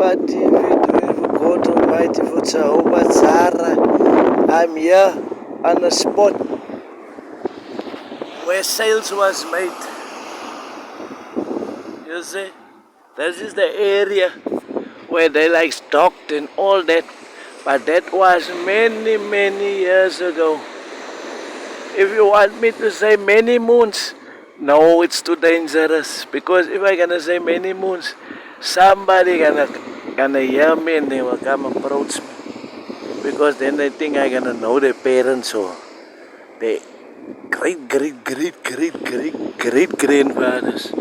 God Almighty for Jehovah Zara. I'm here on a spot where sales was made. You see, this is the area where they like stocked and all that, but that was many, many years ago. If you want me to say many moons, no, it's too dangerous, because if I gonna say many moons, somebody gonna hear me and they will come approach me, because then they think I gonna know their parents or their great grandfathers.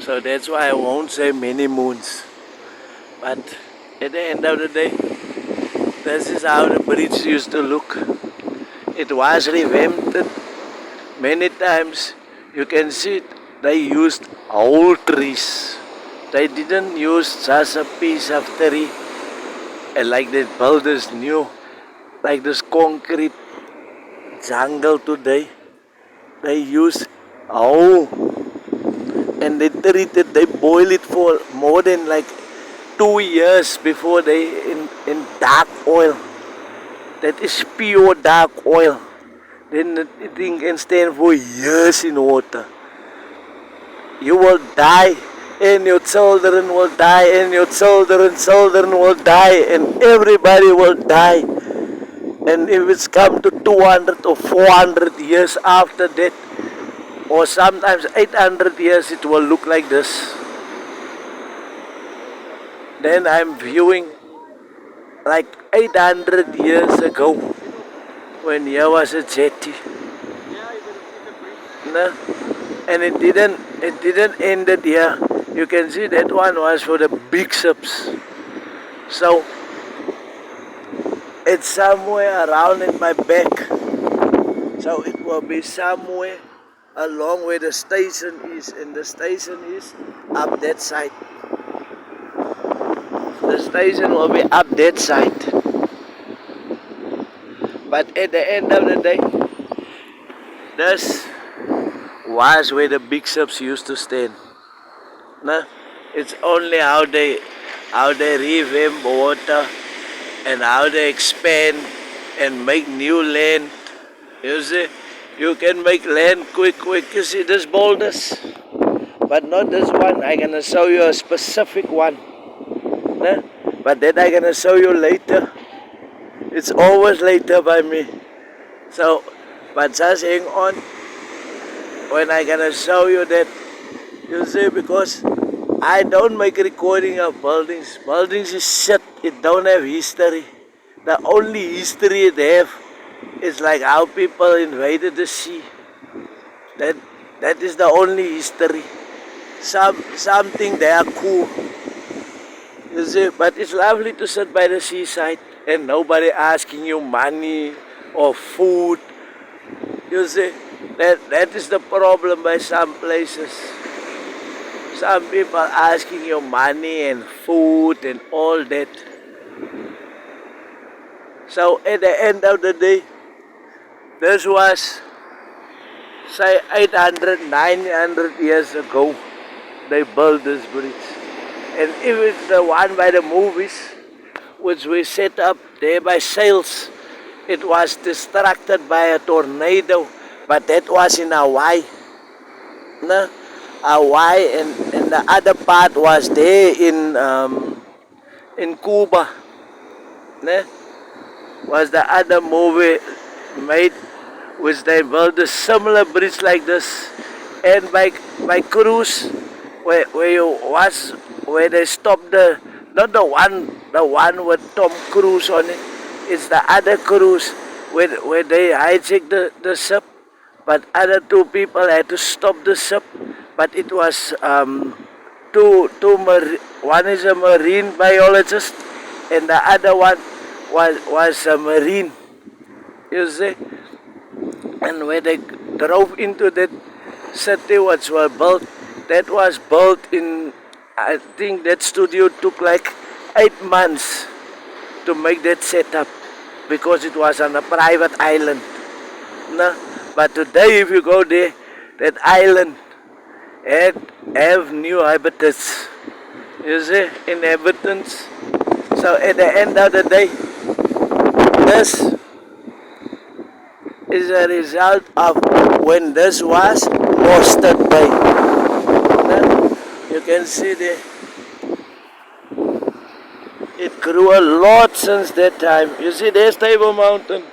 So that's why I won't say many moons. But at the end of the day, this is how the bridge used to look. It was revamped many times. You can see they used whole trees. They didn't use just a piece of tree, and like the builders knew, like this concrete jungle today. They use whole, and they boil it for more than like 2 years before they in dark oil. That is pure dark oil. Then the thing can stand for years in water. You will die, and your children will die, and your children will die, and everybody will die. And if it's come to 200 or 400 years after that, or sometimes 800 years, it will look like this. Then I'm viewing like 800 years ago, when here was a jetty. No? And it didn't end it here. You can see that one was for the big ships. So it's somewhere around in my back. So it will be somewhere along where the station is, and the station is up that side. The station will be up that side. But at the end of the day, this was where the big ships used to stand. No? It's only how they revamp water and how they expand and make new land. You see, you can make land quick. You see this boulders, but not this one. I'm gonna show you a specific one. No? But that I'm gonna show you later. It's always later by me. So, but just hang on when I'm gonna show you that. You see, because I don't make recording of buildings. Buildings is shit. It don't have history. The only history it have is like how people invaded the sea. That is the only history. Something they are cool. You see, but it's lovely to sit by the seaside and nobody asking you money or food. You see, that is the problem by some places. Some people asking you money and food and all that. So at the end of the day, this was, say, 800, 900 years ago, they built this bridge. And if it's the one by the movies, which we set up there by sails, it was distracted by a tornado, but that was in Hawaii. No? Hawaii, and the other part was there in Cuba. No? Was the other movie made, which they built a similar bridge like this. And by cruise, where you watch, where they stop not the one with Tom Cruise on it, it's the other cruise where they hijack the ship, but other two people had to stop the ship, but it was one is a marine biologist and the other one was a marine, you see. And when they drove into that city which was built, that was built in, I think that studio took like 8 months to make that setup, because it was on a private island. No? But today if you go there, that island have new habitats. You see, inhabitants. So at the end of the day, this is a result of when this was fostered by. You can see it grew a lot since that time. You see, there's Table Mountain.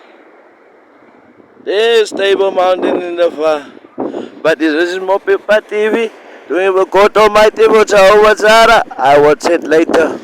There's Table Mountain in the far. But this is Mopipa TV. Doing a go to my table, I watch it later.